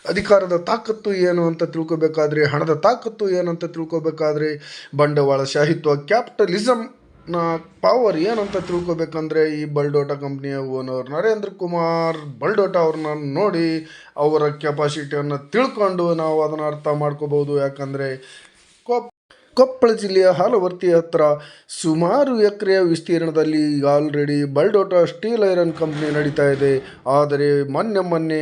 ಅಧಿಕಾರದ ತಾಕತ್ತು ಏನು ಅಂತ ತಿಳ್ಕೊಬೇಕಾದ್ರೆ, ಹಣದ ತಾಕತ್ತು ಏನಂತ ತಿಳ್ಕೊಬೇಕಾದ್ರೆ, ಬಂಡವಾಳಶಾಹಿತ್ವ ಕ್ಯಾಪಿಟಲಿಸಮ್ನ ಪವರ್ ಏನಂತ ತಿಳ್ಕೊಬೇಕಂದ್ರೆ, ಈ ಬಲ್ಡೋಟ ಕಂಪ್ನಿಯ ಓನರ್ ನರೇಂದ್ರ ಕುಮಾರ್ ಬಲ್ಡೋಟ ಅವ್ರನ್ನ ನೋಡಿ ಅವರ ಕೆಪಾಸಿಟಿಯನ್ನು ತಿಳ್ಕೊಂಡು ನಾವು ಅದನ್ನು ಅರ್ಥ ಮಾಡ್ಕೋಬಹುದು. ಯಾಕಂದರೆ ಕೊಪ್ಪಳ ಜಿಲ್ಲೆಯ ಹಾಲವರ್ತಿ ಹತ್ರ ಸುಮಾರು ಎಕರೆಯ ವಿಸ್ತೀರ್ಣದಲ್ಲಿ ಈಗ already Baldota steel iron company ನಡೀತಾ ಇದೆ. ಆದರೆ ಮೊನ್ನೆ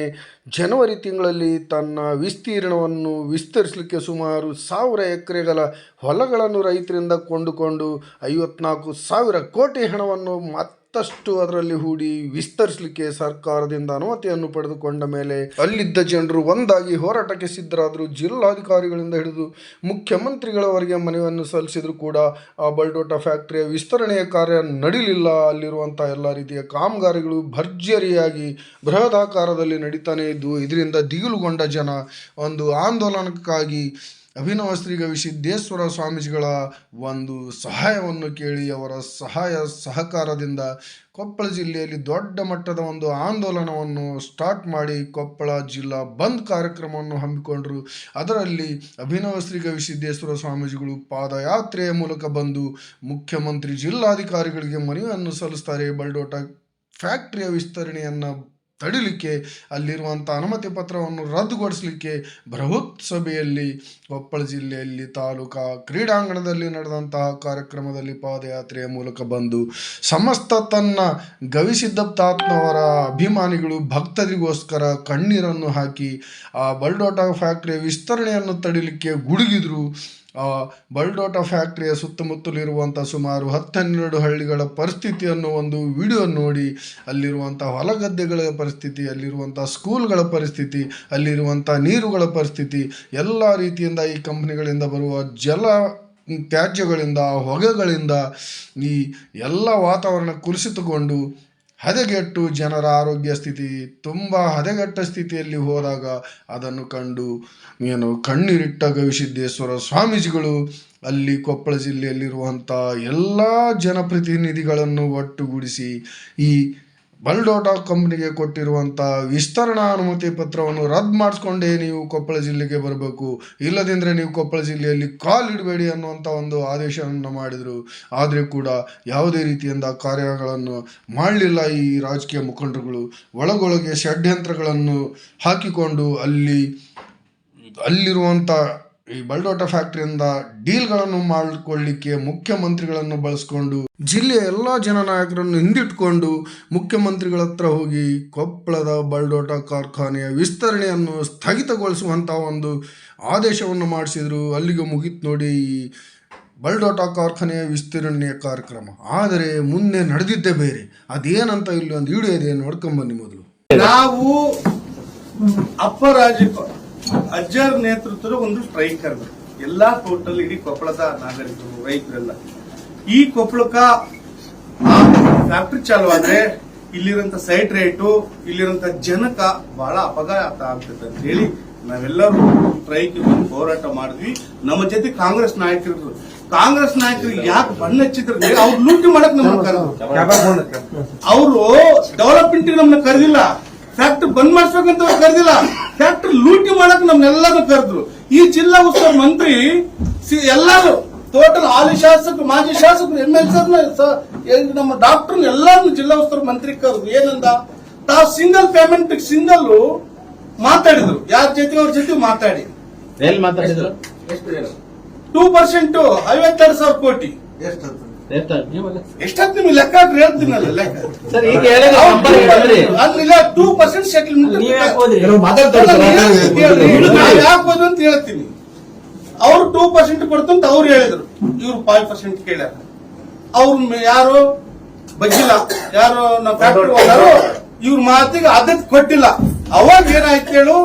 ಜನವರಿ ತಿಂಗಳಲ್ಲಿ ತನ್ನ ವಿಸ್ತೀರ್ಣವನ್ನು ವಿಸ್ತರಿಸಲಿಕ್ಕೆ ಸುಮಾರು 1000 ಎಕರೆಗಳ ಹೊಲಗಳನ್ನು ರೈತರಿಂದ ಕೊಂಡುಕೊಂಡು 54,000 ಕೋಟಿ ಹಣವನ್ನು ಮತ್ತಷ್ಟು ಅದರಲ್ಲಿ ಹೂಡಿ ವಿಸ್ತರಿಸಲಿಕ್ಕೆ ಸರ್ಕಾರದಿಂದ ಅನುಮತಿಯನ್ನು ಪಡೆದುಕೊಂಡ ಮೇಲೆ ಅಲ್ಲಿದ್ದ ಜನರು ಒಂದಾಗಿ ಹೋರಾಟಕ್ಕೆ ಸಿದ್ಧರಾದರು. ಜಿಲ್ಲಾಧಿಕಾರಿಗಳಿಂದ ಹಿಡಿದು ಮುಖ್ಯಮಂತ್ರಿಗಳವರೆಗೆ ಮನವಿಯನ್ನು ಸಲ್ಲಿಸಿದ್ರು ಕೂಡ ಆ ಬಲ್ಡೋಟ ಫ್ಯಾಕ್ಟರಿಯ ವಿಸ್ತರಣೆಯ ಕಾರ್ಯ ನಡೀಲಿಲ್ಲ. ಅಲ್ಲಿರುವಂಥ ಎಲ್ಲ ರೀತಿಯ ಕಾಮಗಾರಿಗಳು ಭರ್ಜರಿಯಾಗಿ ಬೃಹದಾಕಾರದಲ್ಲಿ ನಡೀತಾನೆ ಇದ್ದು, ಇದರಿಂದ ದಿಗಿಲುಗೊಂಡ ಜನ ಒಂದು ಆಂದೋಲನಕ್ಕಾಗಿ ಅಭಿನವ ಶ್ರೀ ಗವಿಸಿದ್ದೇಶ್ವರ ಸ್ವಾಮೀಜಿಗಳ ಒಂದು ಸಹಾಯವನ್ನು ಕೇಳಿ ಅವರ ಸಹಕಾರದಿಂದ ಕೊಪ್ಪಳ ಜಿಲ್ಲೆಯಲ್ಲಿ ದೊಡ್ಡ ಮಟ್ಟದ ಒಂದು ಆಂದೋಲನವನ್ನು ಸ್ಟಾರ್ಟ್ ಮಾಡಿ ಕೊಪ್ಪಳ ಜಿಲ್ಲಾ ಬಂದ್ ಕಾರ್ಯಕ್ರಮವನ್ನು ಹಮ್ಮಿಕೊಂಡರು. ಅದರಲ್ಲಿ ಅಭಿನವ ಶ್ರೀ ಗವಿಸಿದ್ದೇಶ್ವರ ಸ್ವಾಮೀಜಿಗಳು ಪಾದಯಾತ್ರೆಯ ಮೂಲಕ ಬಂದು ಮುಖ್ಯಮಂತ್ರಿ ಜಿಲ್ಲಾಧಿಕಾರಿಗಳಿಗೆ ಮನವಿಯನ್ನು ಸಲ್ಲಿಸ್ತಾರೆ. ಬಲ್ಡೋಟ ಫ್ಯಾಕ್ಟರಿಯ ವಿಸ್ತರಣೆಯನ್ನು ತಡಿಲಿಕ್ಕೆ, ಅಲ್ಲಿರುವಂಥ ಅನುಮತಿ ಪತ್ರವನ್ನು ರದ್ದುಗೊಳಿಸಲಿಕ್ಕೆ ಬೃಹತ್ ಸಭೆಯಲ್ಲಿ ಕೊಪ್ಪಳ ಜಿಲ್ಲೆಯಲ್ಲಿ ತಾಲೂಕಾ ಕ್ರೀಡಾಂಗಣದಲ್ಲಿ ನಡೆದಂತಹ ಕಾರ್ಯಕ್ರಮದಲ್ಲಿ ಪಾದಯಾತ್ರೆಯ ಮೂಲಕ ಬಂದು ಸಮಸ್ತ ತನ್ನ ಗವಿಸಿದ್ದಪ್ಪಾತ್ನವರ ಅಭಿಮಾನಿಗಳು ಭಕ್ತರಿಗೋಸ್ಕರ ಕಣ್ಣೀರನ್ನು ಹಾಕಿ ಆ ಬಲ್ಡೋಟ ಫ್ಯಾಕ್ಟರಿಯ ವಿಸ್ತರಣೆಯನ್ನು ತಡಿಲಿಕ್ಕೆ ಗುಡುಗಿದ್ರು. ಬಲ್ಡೋಟ ಫ್ಯಾಕ್ಟರಿಯ ಸುತ್ತಮುತ್ತಲಿರುವಂಥ ಸುಮಾರು 10-12 ಹಳ್ಳಿಗಳ ಪರಿಸ್ಥಿತಿಯನ್ನು ಒಂದು ವಿಡಿಯೋ ನೋಡಿ, ಅಲ್ಲಿರುವಂಥ ಹೊಲಗದ್ದೆಗಳ ಪರಿಸ್ಥಿತಿ, ಅಲ್ಲಿರುವಂಥ ಸ್ಕೂಲ್ಗಳ ಪರಿಸ್ಥಿತಿ, ಅಲ್ಲಿರುವಂಥ ನೀರುಗಳ ಪರಿಸ್ಥಿತಿ, ಎಲ್ಲ ರೀತಿಯಿಂದ ಈ ಕಂಪ್ನಿಗಳಿಂದ ಬರುವ ಜಲ ತ್ಯಾಜ್ಯಗಳಿಂದ, ಹೊಗೆಗಳಿಂದ ಈ ಎಲ್ಲ ವಾತಾವರಣ ಕುಸಿತುಕೊಂಡು ಹದಗೆಟ್ಟು ಜನರ ಆರೋಗ್ಯ ಸ್ಥಿತಿ ತುಂಬ ಹದಗೆಟ್ಟ ಸ್ಥಿತಿಯಲ್ಲಿ ಹೋದಾಗ ಅದನ್ನು ಕಂಡು ಕಣ್ಣೀರಿಟ್ಟ ಗವಿಸಿದ್ದೇಶ್ವರ ಸ್ವಾಮೀಜಿಗಳು ಅಲ್ಲಿ ಕೊಪ್ಪಳ ಜಿಲ್ಲೆಯಲ್ಲಿರುವಂಥ ಎಲ್ಲ ಜನಪ್ರತಿನಿಧಿಗಳನ್ನು ಒಟ್ಟುಗೂಡಿಸಿ ಈ ಬಲ್ಡೋಟ ಕಂಪ್ನಿಗೆ ಕೊಟ್ಟಿರುವಂಥ ವಿಸ್ತರಣಾ ಅನುಮತಿ ಪತ್ರವನ್ನು ರದ್ದು ಮಾಡಿಸ್ಕೊಂಡೇ ನೀವು ಕೊಪ್ಪಳ ಜಿಲ್ಲೆಗೆ ಬರಬೇಕು, ಇಲ್ಲದಿದ್ದರೆ ನೀವು ಕೊಪ್ಪಳ ಜಿಲ್ಲೆಯಲ್ಲಿ ಕಾಲಿಡಬೇಡಿ ಅನ್ನುವಂಥ ಒಂದು ಆದೇಶವನ್ನು ಮಾಡಿದರು. ಆದರೆ ಕೂಡ ಯಾವುದೇ ರೀತಿಯಿಂದ ಕಾರ್ಯಗಳನ್ನು ಮಾಡಲಿಲ್ಲ. ಈ ರಾಜಕೀಯ ಮುಖಂಡರುಗಳು ಒಳಗೊಳಗೆ ಷಡ್ಯಂತ್ರಗಳನ್ನು ಹಾಕಿಕೊಂಡು ಅಲ್ಲಿರುವಂಥ ಈ ಬಲ್ಡೋಟ ಫ್ಯಾಕ್ಟರಿಯಿಂದ ಡೀಲ್ಗಳನ್ನು ಮಾಡಿಕೊಳ್ಳಿಕ್ಕೆ ಮುಖ್ಯಮಂತ್ರಿಗಳನ್ನು ಬಳಸ್ಕೊಂಡು ಜಿಲ್ಲೆಯ ಎಲ್ಲ ಜನನಾಯಕರನ್ನು ಹಿಂದಿಟ್ಕೊಂಡು ಮುಖ್ಯಮಂತ್ರಿಗಳ ಹತ್ರ ಹೋಗಿ ಕೊಪ್ಪಳದ ಬಲ್ಡೋಟ ಕಾರ್ಖಾನೆಯ ವಿಸ್ತರಣೆಯನ್ನು ಸ್ಥಗಿತಗೊಳಿಸುವಂಥ ಒಂದು ಆದೇಶವನ್ನು ಮಾಡಿಸಿದರು. ಅಲ್ಲಿಗೆ ಮುಗಿತು ನೋಡಿ ಈ ಬಲ್ಡೋಟ ಕಾರ್ಖಾನೆಯ ವಿಸ್ತರಣೆಯ ಕಾರ್ಯಕ್ರಮ. ಆದರೆ ಮುಂದೆ ನಡೆದಿದ್ದೇ ಬೇರೆ. ಅದೇನಂತ ಇಲ್ಲಿ ಒಂದು ವಿಡಿಯೋ ಇದೆ, ನೋಡ್ಕೊಂಬನ್ನಿ ಮೊದಲು. ನಾವು ಅಜ್ಜರ್ ನೇತೃತ್ವದ ಒಂದು ಸ್ಟ್ರೈಕ್ ಕರೆದ್ರು ಎಲ್ಲಾ ಟೋಟಲ್ ಇಡೀ ಕೊಪ್ಪಳದ ನಾಗರಿಕರು, ರೈತರೆಲ್ಲ. ಈ ಕೊಪ್ಪಳಕ್ಕ ಫ್ಯಾಕ್ಟರಿ ಚಾಲು ಆದ್ರೆ ಇಲ್ಲಿರಂತ ಸೈಟ್ ರೇಟು, ಇಲ್ಲಿರಂತ ಜನಕ ಬಹಳ ಅಪಘಾತ ಆಗ್ತದೆ ಅಂತ ಹೇಳಿ ನಾವೆಲ್ಲರೂ ಸ್ಟ್ರೈಕ್ ಹೋರಾಟ ಮಾಡಿದ್ವಿ. ನಮ್ಮ ಜೊತೆ ಕಾಂಗ್ರೆಸ್ ನಾಯಕರು ಯಾಕೆ ಬಣ್ಣ ಹಚ್ಚಿದ್ರೆ ಅವ್ರು ಲೂಟಿ ಮಾಡಕ್ ನಮ್ಮನ್ನ ಕರೆದ್ರು. ಅವರು ಡೆವಲಪ್ಮೆಂಟ್ ನಮ್ಮನ್ನ ಕರೆದಿಲ್ಲ, ಫ್ಯಾಕ್ಟರಿ ಬಂದ್ ಮಾಡಿಸ್ಬೇಕಂತ ಕರೆದಿಲ್ಲ, ಫ್ಯಾಕ್ಟರಿ ಲೂಟಿ ಮಾಡಕ್ ನಮ್ನೆಲ್ಲರೂ ಕರೆದ್ರು. ಈ ಜಿಲ್ಲಾ ಉಸ್ತುವಾರಿ ಮಂತ್ರಿ ಎಲ್ಲಾರು ಟೋಟಲ್ ಹಾಲಿ ಶಾಸಕರು, ಮಾಜಿ ಶಾಸಕರು, MLC ನಮ್ಮ ಡಾಕ್ಟರ್ ಎಲ್ಲಾರು ಜಿಲ್ಲಾ ಉಸ್ತುವಾರಿ ಮಂತ್ರಿ ಕರೆದ್ರು. ಏನಂದ ತಾವು ಸಿಂಗಲ್ ಪೇಮೆಂಟ್ ಮಾತಾಡಿದ್ರು. ಯಾರ ಜೊತೆ ಅವ್ರ ಜೊತೆ ಮಾತಾಡಿ 2% 52,000 ಕೋಟಿ ಎಷ್ಟಾದ್ ನಿಮ್ಗೆ ಲೆಕ್ಕ ಹೇಳ್ತೀನಲ್ಲ. ಲೆಕ್ಕ ಅಲ್ಲಿಲ್ಲ 2% ಸೆಟಲ್ಮೆಂಟ್ ಯಾಕೋದು ಅಂತ ಹೇಳ್ತೀನಿ. ಅವ್ರು 2% ಕೊಡ್ತಂತ ಅವ್ರು ಹೇಳಿದ್ರು, ಇವ್ರು 5% ಕೇಳ್ಯಾರ. ಅವ್ರು ಯಾರು ಬಗ್ಗಿಲ್ಲ, ಯಾರು ನಮ್ಮ ಫ್ಯಾಕ್ಟರಿ ಓನರು ಇವ್ರ ಮಾತಿಗೆ ಆದ್ಯತೆ ಕೊಟ್ಟಿಲ್ಲ. ಅವಾಗ ಏನಾಯ್ತು ಹೇಳು,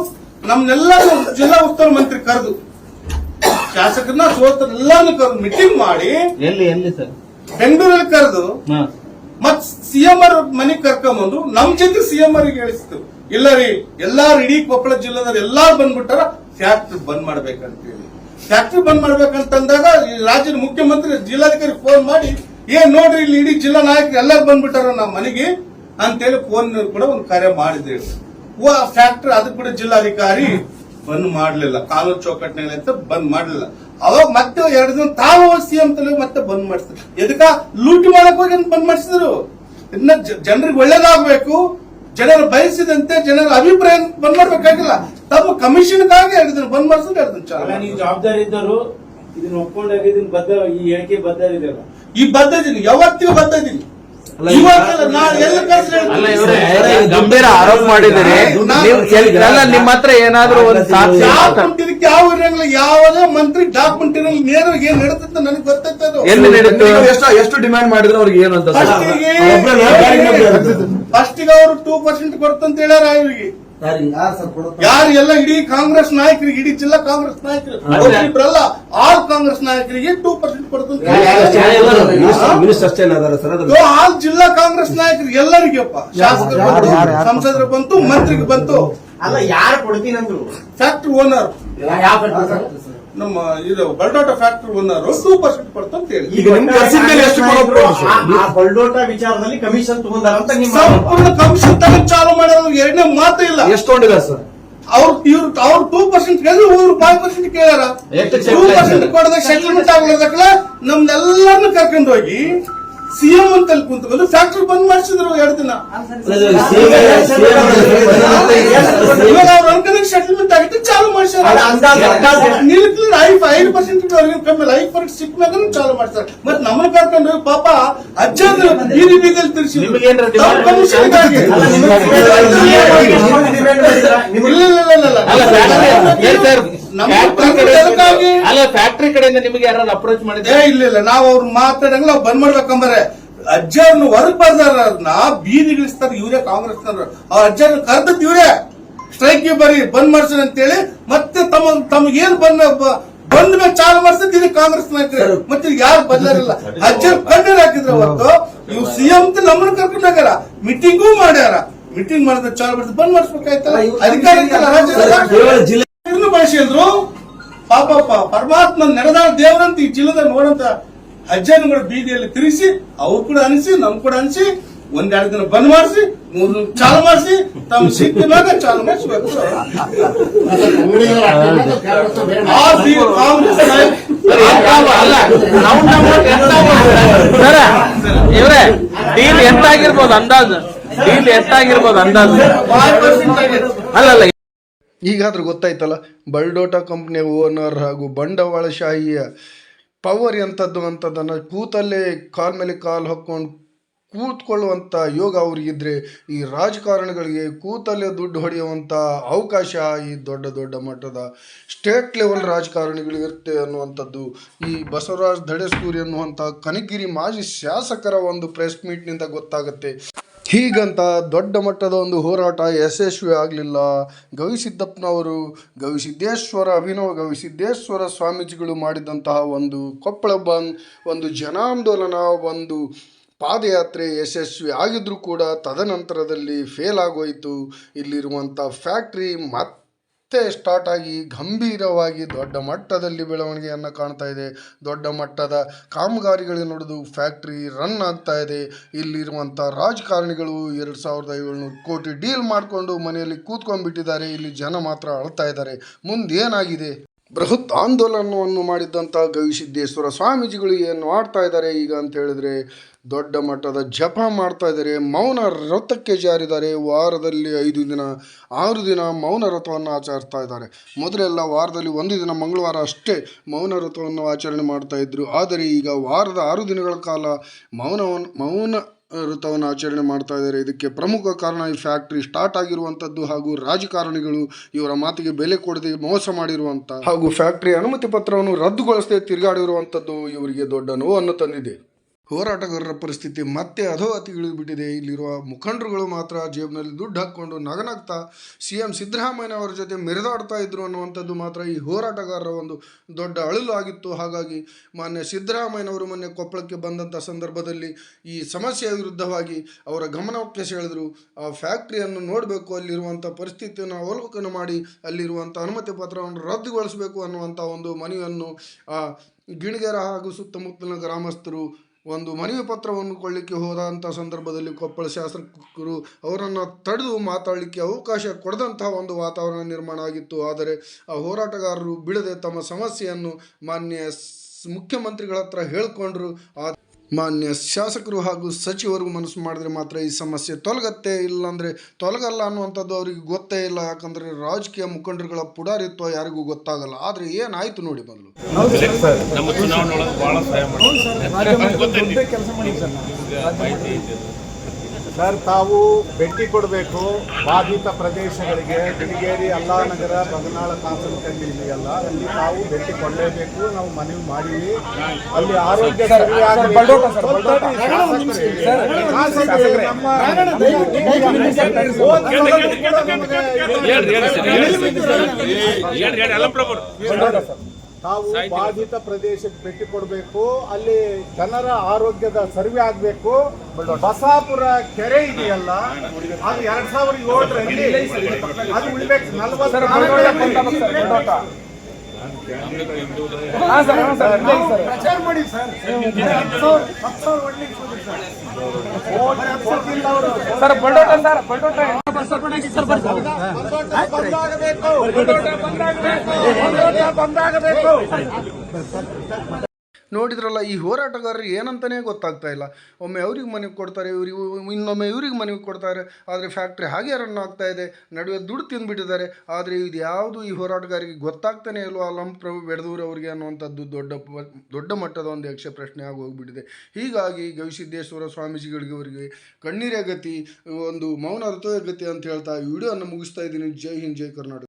ನಮ್ನೆಲ್ಲರೂ ಜಿಲ್ಲಾ ಉಸ್ತುವಾರಿ ಮಂತ್ರಿ ಕರೆದು ಶಾಸಕರನ್ನ ಎಲ್ಲಾನು ಕರೆದು ಮೀಟಿಂಗ್ ಮಾಡಿ ಬೆಂಗಳೂರಲ್ಲಿ ಕರೆದು ಮತ್ CM ಅವ್ರ ಮನೆಗೆ ಕರ್ಕೊಂಡ್ಬಂದು ನಮ್ ಜೊತೆ CM ಅವ್ರಿಗೆ ಹೇಳಿಸ್ತು. ಇಲ್ಲ ರೀ, ಎಲ್ಲಾರು ಇಡೀ ಕೊಪ್ಪಳ ಜಿಲ್ಲೆದ ಎಲ್ಲಾರು ಬಂದ್ಬಿಟ್ಟಾರ, ಫ್ಯಾಕ್ಟರಿ ಬಂದ್ ಮಾಡ್ಬೇಕಂತ ಹೇಳಿ. ಫ್ಯಾಕ್ಟರಿ ಬಂದ್ ಮಾಡ್ಬೇಕಂತಂದಾಗ ರಾಜ್ಯದ ಮುಖ್ಯಮಂತ್ರಿ ಜಿಲ್ಲಾಧಿಕಾರಿ ಫೋನ್ ಮಾಡಿ, ನೋಡ್ರಿ ಇಲ್ಲಿ ಇಡೀ ಜಿಲ್ಲಾ ನಾಯಕರು ಎಲ್ಲಾರು ಬಂದ್ಬಿಟ್ಟಾರ ನಮ್ಮ ಮನೆಗೆ ಅಂತೇಳಿ ಫೋನ್ ಕೂಡ ಒಂದು ಕಾರ್ಯ ಮಾಡಿದ್ರು. ಫ್ಯಾಕ್ಟರಿ ಅದು ಕೂಡ ಜಿಲ್ಲಾಧಿಕಾರಿ ಬಂದ್ ಮಾಡ್ಲಿಲ್ಲ, ಕಾನೂನು ಚೌಕಟ್ಟಿನಲ್ಲಿ ಅಂತ ಬಂದ್ ಮಾಡ್ಲಿಲ್ಲ. ಅವಾಗ ಮತ್ತೆ 2 ದಿನ ತಾವು ಸಿಎಂ ತಲೆ ಮತ್ತೆ ಬಂದ್ ಮಾಡಿಸ್ತಾರೆ. ಎದಕ್ಕ ಲೂಟಿ ಮಾಡಕ್ ಹೋಗಿ ಬಂದ್ ಮಾಡಿಸಿದ್ರು. ಇನ್ನ ಜನರಿಗೆ ಒಳ್ಳೇದಾಗಬೇಕು, ಜನರು ಬಯಸಿದಂತೆ ಜನರ ಅಭಿಪ್ರಾಯ ಬಂದ್ ಮಾಡ್ಬೇಕಾಗಿಲ್ಲ, ತಮ್ಮ ಕಮಿಷನ್ಗಾಗಿ 2 ದಿನ ಬಂದ್ ಮಾಡಿಸಿದ್ರೆ 2 ದಿನ ಚಾಲು. ನೀವು ಜವಾಬ್ದಾರಿ ಇದ್ದರು ಇದನ್ನ ಒಪ್ಕೊಂಡಾಗ ಇದನ್ನ ಬದ್ಧ, ಈ ಹೇಳಿಕೆ ಬದ್ಧ ಇದೆಯಲ್ಲ, ಈ ಬದ್ಧ ಇದೀನಿ, ಯಾವತ್ತಿಗೂ ಬದ್ಧ ಇದೀನಿ. ಗಂಭೀರ ಆರೋಪ ಮಾಡಿದ್ದೀರಿ. ನಿಮ್ಮ ಹತ್ರ ಏನಾದ್ರೂ ಒಂದು ಸಾಕ್ಷಿ ಯಾವ ಇರಂಗಿಲ್ಲ, ಯಾವುದೇ ಮಂತ್ರಿ ಡಾಕ್ಯುಮೆಂಟ್ ಇರಂಗಿಲ್ಲ, ನೇರವಾಗಿ ಏನ್ ನಡೀತಂತ ನನಗೆ ಗೊತ್ತೈತೆ. ಎಲ್ಲಿ ನಡೀತು? ಎಷ್ಟು ಡಿಮ್ಯಾಂಡ್ ಮಾಡಿದ್ರೆ ಅವ್ರಿಗೆ ಏನು ಅಂತ ಫಸ್ಟಿಗೆ ಅವರು 2% ಕೊಡ್ತಂತ ಹೇಳ್ಯಾರ ಇವರಿಗೆ. ಯಾರು ಎಲ್ಲ ಇಡೀ ಕಾಂಗ್ರೆಸ್ ನಾಯಕರಿಗೆ, ಇಡೀ ಜಿಲ್ಲಾ ಕಾಂಗ್ರೆಸ್ ನಾಯಕರು ಒಬ್ಬರಿಬ್ಬರಲ್ಲ, ಆಲ್ ಕಾಂಗ್ರೆಸ್ ನಾಯಕರಿಗೆ 2% ಕೊಡ್ತಂತ ಆಲ್ ಜಿಲ್ಲಾ ಕಾಂಗ್ರೆಸ್ ನಾಯಕರಿಗೆ ಎಲ್ಲರಿಗೆಪ್ಪ, ಶಾಸಕರು ಬಂತು, ಸಂಸದರು ಬಂತು, ಮಂತ್ರಿಗೆ ಬಂತು. ಅಲ್ಲ ಯಾರು ಕೊಡ್ತೀನಂದ್ರು? ಫ್ಯಾಕ್ಟ್ರಿ ಓನರ್, ನಮ್ಮ ಇದು ಬಲ್ಡೋಟ ಫ್ಯಾಕ್ಟ್ರಿ ಓನರ್ 2% ಕೊಡ್ತಂತ ಹೇಳಿ. ಈಗ ಬಲ್ಡೋಟ ವಿಚಾರದಲ್ಲಿ ಕಮಿಷನ್ ತಗೊಂಡಾರ ಅಂತ ನಿಮ್ಮ ಸಂಪೂರ್ಣ ಕಮಿಷನ್ ತಗೊಂಡು ಚಾಲು ಮಾಡೋದು ಎರಡನೇ ಮಾತು ಇಲ್ಲ. ಎಷ್ಟು ತಗೊಂಡಿದ್ದಾರೆ ಸರ್? ಅವ್ರು 2% ಕೇಳಿದ್ರು, ಇವ್ರು 5% ಕೇಳ್ಯಾರ. 2% ಕೊಡದ ಸೆಟಲ್ಮೆಂಟ್ ಆಗ್ಲದಕ್ಕಲ್ಲ ನಮ್ನೆಲ್ಲರನ್ನು ಕರ್ಕೊಂಡು ಹೋಗಿ ಸಿಎಂ ಅಂತ ಕುಂತ್ಕೊಂಡು ಫ್ಯಾಕ್ಟ್ರಿ ಬಂದ್ ಮಾಡಿಸಿದ್ರು 2 ದಿನ. ಇವಾಗ ಅವ್ರ ಅನ್ಕನಿಗೆ ಸೆಟಲ್ಮೆಂಟ್ ಆಗಿತ್ತು, ಚಾಲು ಮಾಡಿಸ್ಯಾರ. 5% ಸಿಕ್ಕ ಮ್ಯಾಗ ಚಾಲು ಮಾಡ್ತಾರೆ. ಮತ್ ನಮ್ಮನ್ನ ಕರ್ಕೊಂಡು ಹೋಗಿ ಪಾಪ ಅಜ್ಜ ಬೀದಿ ಬೀದಿಯಲ್ಲಿ ತಿರ್ಸಿ ಫ್ಯಾಕ್ಟ್ರಿ ಕಡೆಯಿಂದ ನಿಮಗೆ ಯಾರು ಅಪ್ರೋಚ್ ಮಾಡಿದ್ರೆ? ಇಲ್ಲ, ನಾವು ಅವ್ರು ಮಾತಾಡಂಗಿಲ್ಲ, ಅವ್ರು ಬಂದ್ ಮಾಡ್ಬೇಕಂಬಾರೆ. ಅಜ್ಜರ್ನು ಹೊರಗ್ ಬರ್ದಾರ, ಬೀದಿಗಿಳಿಸ್ತಾರ ಇವರೇ ಕಾಂಗ್ರೆಸ್ನವ್ರು. ಆ ಅಜ್ಜರ್ನ ಕರೆದದ್ ಇವರೇ, ಸ್ಟ್ರೈಕ್ ಬರೀ ಬಂದ್ ಮಾಡ್ಸೋಣ ಅಂತೇಳಿ ಮತ್ತೆ ತಮಗೇನ್ ಬಂದ ಮೇಲೆ ಚಾಲು ಮಾಡ್ಸಿದ್ ಇದು ಕಾಂಗ್ರೆಸ್ ನಾಯಕರು. ಮತ್ತೆ ಯಾರು ಬದಲಾರಿಲ್ಲ. ಅಜ್ಜರ್ ಕಣ್ಣೀರ್ ಹಾಕಿದ್ರ ಹೊತ್ತು ಇವ್ ಸಿಎಂ ನಮ್ಮನ್ನ ಕರ್ಕೊಂಡು ಹೋಗ್ಯಾರ, ಮೀಟಿಂಗೂ ಮಾಡ್ಯಾರ. ಮೀಟಿಂಗ್ ಮಾಡಿದ್ರೆ ಚಾಲು ಮಾಡಿದ್ರೆ ಬಂದ್ ಮಾಡಿಸ್ಬೇಕಾಯ್ತಲ್ಲ, ಅಧಿಕಾರಿ ಬಳಸಿದ್ರು. ಪಾಪಪ್ಪ ಪರಮಾತ್ಮ ನೆರೆದಾಳ ದೇವರಂತ ಈ ಜಿಲ್ಲೆದಾಗ ನೋಡಂತ ಅಜ್ಜನಗಳು ಬೀದಿಯಲ್ಲಿ ತಿರುಗಿಸಿ ಅವ್ರು ಕೂಡ ಅನಿಸಿ ನಮ್ ಕೂಡ ಅನಿಸಿ 1-2 ದಿನ ಬಂದ್ ಮಾಡಿಸಿ 3 ದಿನ ಚಾಲು ಮಾಡಿಸಿ ತಮ್ಮ ಸಿಕ್ಕಿನಾಗ ಚಾಲು ಮಾಡಿಸ್ಬೇಕು. ಇವ್ರೆ ಡೀಲ್ ಎಷ್ಟಾಗಿರ್ಬೋದು ಅಂದಾಜು? ಅಲ್ಲಲ್ಲ, ಈಗಾದ್ರೂ ಗೊತ್ತಾಯ್ತಲ್ಲ, ಬಲ್ಡೋಟ ಕಂಪ್ನಿಯ ಓನರ್ ಹಾಗೂ ಬಂಡವಾಳಶಾಹಿಯ ಪವರ್ ಎಂಥದ್ದು ಅಂತದನ್ನು ಕೂತಲ್ಲೇ ಕಾಲ್ ಮೇಲೆ ಕಾಲು ಹಾಕ್ಕೊಂಡು ಕೂತ್ಕೊಳ್ಳುವಂಥ ಯೋಗ ಅವ್ರಿಗಿದ್ರೆ ಈ ರಾಜಕಾರಣಿಗಳಿಗೆ ಕೂತಲ್ಲೇ ದುಡ್ಡು ಹೊಡೆಯುವಂಥ ಅವಕಾಶ ಈ ದೊಡ್ಡ ದೊಡ್ಡ ಮಟ್ಟದ ಸ್ಟೇಟ್ ಲೆವೆಲ್ ರಾಜಕಾರಣಿಗಳಿರುತ್ತೆ ಅನ್ನುವಂಥದ್ದು ಈ ಬಸವರಾಜ್ ಧಡೇಸೂರಿ ಅನ್ನುವಂಥ ಕನಗಿರಿ ಮಾಜಿ ಶಾಸಕರ ಒಂದು ಪ್ರೆಸ್ ಮೀಟ್ನಿಂದ ಗೊತ್ತಾಗುತ್ತೆ. ಹೀಗಂತ ದೊಡ್ಡ ಮಟ್ಟದ ಒಂದು ಹೋರಾಟ ಯಶಸ್ವಿ ಆಗಲಿಲ್ಲ. ಗವಿಸಿದ್ದಪ್ಪನವರು, ಅಭಿನವ ಗವಿಸಿದ್ದೇಶ್ವರ ಸ್ವಾಮೀಜಿಗಳು ಮಾಡಿದಂತಹ ಒಂದು ಕೊಪ್ಪಳ ಬಂದ್, ಒಂದು ಜನಾಂದೋಲನ, ಒಂದು ಪಾದಯಾತ್ರೆ ಯಶಸ್ವಿ ಆಗಿದ್ರೂ ಕೂಡ ತದನಂತರದಲ್ಲಿ ಫೇಲ್ ಆಗೋಯಿತು. ಇಲ್ಲಿರುವಂಥ ಫ್ಯಾಕ್ಟ್ರಿ ಮತ್ತೆ ಸ್ಟಾರ್ಟ್ ಆಗಿ ಗಂಭೀರವಾಗಿ ದೊಡ್ಡ ಮಟ್ಟದಲ್ಲಿ ಬೆಳವಣಿಗೆಯನ್ನು ಕಾಣ್ತಾ ಇದೆ. ದೊಡ್ಡ ಮಟ್ಟದ ಕಾಮಗಾರಿಗಳು ನಡೆದು ಫ್ಯಾಕ್ಟ್ರಿ ರನ್ ಆಗ್ತಾ ಇದೆ. ಇಲ್ಲಿರುವಂಥ ರಾಜಕಾರಣಿಗಳು 2,700 ಕೋಟಿ ಡೀಲ್ ಮಾಡಿಕೊಂಡು ಮನೆಯಲ್ಲಿ ಕೂತ್ಕೊಂಡ್ಬಿಟ್ಟಿದ್ದಾರೆ. ಇಲ್ಲಿ ಜನ ಮಾತ್ರ ಅಳ್ತಾ ಇದ್ದಾರೆ. ಮುಂದೇನಾಗಿದೆ? ಬೃಹತ್ ಆಂದೋಲನವನ್ನು ಮಾಡಿದ್ದಂಥ ಗವಿಸಿದ್ದೇಶ್ವರ ಸ್ವಾಮೀಜಿಗಳು ಏನು ಮಾಡ್ತಾ ಇದ್ದಾರೆ ಈಗ ಅಂತ ಹೇಳಿದ್ರೆ, ದೊಡ್ಡ ಮಟ್ಟದ ಜಪ ಮಾಡ್ತಾ ಇದ್ದಾರೆ, ಮೌನ ವ್ರತಕ್ಕೆ ಜಾರಿದ್ದಾರೆ. ವಾರದಲ್ಲಿ 5 ದಿನ 6 ದಿನ ಮೌನ ವ್ರತವನ್ನು ಆಚರಿಸ್ತಾ ಇದ್ದಾರೆ. ಮೊದಲೆಲ್ಲ ವಾರದಲ್ಲಿ 1 ದಿನ ಮಂಗಳವಾರ ಅಷ್ಟೇ ಮೌನ ವ್ರತವನ್ನು ಆಚರಣೆ ಮಾಡ್ತಾ ಇದ್ರು. ಆದರೆ ಈಗ ವಾರದ 6 ದಿನಗಳ ಕಾಲ ಮೌನ ವ್ರತವನ್ನು ಆಚರಣೆ ಮಾಡ್ತಾ ಇದ್ದಾರೆ. ಇದಕ್ಕೆ ಪ್ರಮುಖ ಕಾರಣ ಈ ಫ್ಯಾಕ್ಟ್ರಿ ಸ್ಟಾರ್ಟ್ ಆಗಿರುವಂಥದ್ದು ಹಾಗೂ ರಾಜಕಾರಣಿಗಳು ಇವರ ಮಾತಿಗೆ ಬೆಲೆ ಕೊಡದೆ ಮೋಸ ಮಾಡಿರುವಂಥ ಹಾಗೂ ಫ್ಯಾಕ್ಟ್ರಿ ಅನುಮತಿ ಪತ್ರವನ್ನು ರದ್ದುಗೊಳಿಸದೆ ತಿರುಗಾಡಿರುವಂಥದ್ದು ಇವರಿಗೆ ದೊಡ್ಡ ನೋವನ್ನು ತಂದಿದೆ. ಹೋರಾಟಗಾರರ ಪರಿಸ್ಥಿತಿ ಮತ್ತೆ ಅಧೋಗತಿಗಿಳಿದುಬಿಟ್ಟಿದೆ. ಇಲ್ಲಿರುವ ಮುಖಂಡರುಗಳು ಮಾತ್ರ ಜೇಬಿನಲ್ಲಿ ದುಡ್ಡು ಹಾಕ್ಕೊಂಡು ನಗನಗ್ತಾ CM ಸಿದ್ದರಾಮಯ್ಯ ಅವರ ಜೊತೆ ಮೆರೆದಾಡ್ತಾ ಇದ್ರು ಅನ್ನುವಂಥದ್ದು ಮಾತ್ರ ಈ ಹೋರಾಟಗಾರರ ಒಂದು ದೊಡ್ಡ ಅಳಲು ಆಗಿತ್ತು. ಹಾಗಾಗಿ ಮಾನ್ಯ ಸಿದ್ದರಾಮಯ್ಯನವರು ಮೊನ್ನೆ ಕೊಪ್ಪಳಕ್ಕೆ ಬಂದಂಥ ಸಂದರ್ಭದಲ್ಲಿ ಈ ಸಮಸ್ಯೆಯ ವಿರುದ್ಧವಾಗಿ ಅವರ ಗಮನಕ್ಕೆ ಸೆಳೆದರು. ಆ ಫ್ಯಾಕ್ಟ್ರಿಯನ್ನು ನೋಡಬೇಕು, ಅಲ್ಲಿರುವಂಥ ಪರಿಸ್ಥಿತಿಯನ್ನು ಅವಲೋಕನ ಮಾಡಿ ಅಲ್ಲಿರುವಂಥ ಅನುಮತಿ ಪತ್ರವನ್ನು ರದ್ದುಗೊಳಿಸಬೇಕು ಅನ್ನುವಂಥ ಒಂದು ಮನವಿಯನ್ನು ಗಿಣಿಗೆರ ಹಾಗೂ ಸುತ್ತಮುತ್ತಲಿನ ಗ್ರಾಮಸ್ಥರು ಒಂದು ಮನವಿ ಪತ್ರವನ್ನು ಕೊಳ್ಳಿಕ್ಕೆ ಹೋದಂಥ ಸಂದರ್ಭದಲ್ಲಿ ಕೊಪ್ಪಳ ಶಾಸಕರು ಅವರನ್ನು ತಡೆದು ಮಾತಾಡಲಿಕ್ಕೆ ಅವಕಾಶ ಕೊಡದಂತಹ ಒಂದು ವಾತಾವರಣ ನಿರ್ಮಾಣ ಆಗಿತ್ತು. ಆದರೆ ಆ ಹೋರಾಟಗಾರರು ಬಿಡದೆ ತಮ್ಮ ಸಮಸ್ಯೆಯನ್ನು ಮಾನ್ಯ ಮುಖ್ಯಮಂತ್ರಿಗಳ ಹತ್ರ ಹೇಳ್ಕೊಂಡ್ರು. ಮಾನ್ಯ ಶಾಸಕರು ಹಾಗೂ ಸಚಿವರು ಮನಸ್ಸು ಮಾಡಿದ್ರೆ ಮಾತ್ರ ಈ ಸಮಸ್ಯೆ ತೊಲಗತ್ತೆ, ಇಲ್ಲಾಂದರೆ ತೊಲಗಲ್ಲ ಅನ್ನುವಂಥದ್ದು ಅವರಿಗೆ ಗೊತ್ತೇ ಇಲ್ಲ. ಯಾಕಂದರೆ ರಾಜಕೀಯ ಮುಖಂಡರುಗಳ ಪುಡಾರಿತ್ವ ಯಾರಿಗೂ ಗೊತ್ತಾಗಲ್ಲ. ಆದರೆ ಏನಾಯಿತು ನೋಡಿ ಮೊದಲು. ನಮ್ಮ ಚುನಾವಣೆ ಒಳಗೆ ಭಾಳ ಸಹಾಯ ಮಾಡಿ ಸರ್, ತಾವು ಭೇಟಿ ಕೊಡಬೇಕು ಬಾಧಿತ ಪ್ರದೇಶಗಳಿಗೆ. ಬಿಳಿಗೇರಿ, ಅಲ್ಲಾನಗರ, ಬಗನಾಳ ಕಾನ್ಸಂಟ್ರೇಟ್ ಇದೆಯಲ್ಲ, ಅಲ್ಲಿ ತಾವು ಭೇಟಿ ಕೊಡಲೇಬೇಕು. ನಾವು ಮನವಿ ಮಾಡಿವಿ. ಅಲ್ಲಿ ಆರೋಗ್ಯ ತಾವು ಬಾಧಿತ ಪ್ರದೇಶಕ್ಕೆ ಭೇಟಿ ಕೊಡಬೇಕು. ಅಲ್ಲಿ ಜನರ ಆರೋಗ್ಯದ ಸರ್ವೆ ಆಗಬೇಕು. ಬಸಾಪುರ ಕೆರೆ ಇದೆಯಲ್ಲ, ಅದು 2007ರಲ್ಲಿ ಅದು ಉಳಿಬೇಕು. 40 ಪ್ರಚಾರ ಮಾಡಿ ಸರ್. ನೋಡಿದ್ರಲ್ಲ, ಈ ಹೋರಾಟಗಾರರು ಏನಂತಲೇ ಗೊತ್ತಾಗ್ತಾ ಇಲ್ಲ. ಒಮ್ಮೆ ಅವ್ರಿಗೆ ಮನವಿ ಕೊಡ್ತಾರೆ, ಇನ್ನೊಮ್ಮೆ ಇವ್ರಿಗೆ ಮನವಿ ಕೊಡ್ತಾರೆ. ಆದರೆ ಫ್ಯಾಕ್ಟ್ರಿ ಹಾಗೆ ರನ್ ಆಗ್ತಾ ಇದೆ, ನಡುವೆ ದುಡ್ಡು ತಿಂದುಬಿಟ್ಟಿದ್ದಾರೆ. ಆದರೆ ಇದು ಯಾವುದು ಈ ಹೋರಾಟಗಾರರಿಗೆ ಗೊತ್ತಾಗ್ತಾನೆ ಇಲ್ವೋ, ಅಲ್ಲಂ ಪ್ರಭು ಬೆಡದೂರು ಅವರಿಗೆ ಅನ್ನುವಂಥದ್ದು ದೊಡ್ಡ ಮಟ್ಟದ ಒಂದು ಯಕ್ಷ ಪ್ರಶ್ನೆ ಆಗಿ ಹೋಗ್ಬಿಟ್ಟಿದೆ. ಹೀಗಾಗಿ ಗವಿಸಿದ್ದೇಶ್ವರ ಸ್ವಾಮೀಜಿಗಳಿಗೆ ಅವರಿಗೆ ಕಣ್ಣೀರೇ ಗತಿ, ಒಂದು ಮೌನ ಹೃದಯ ಗತಿ ಅಂತ ಹೇಳ್ತಾ ಈ ವಿಡಿಯೋವನ್ನು ಮುಗಿಸ್ತಾ ಇದ್ದೀನಿ. ಜೈ ಹಿಂದ್, ಜೈ ಕರ್ನಾಟಕ.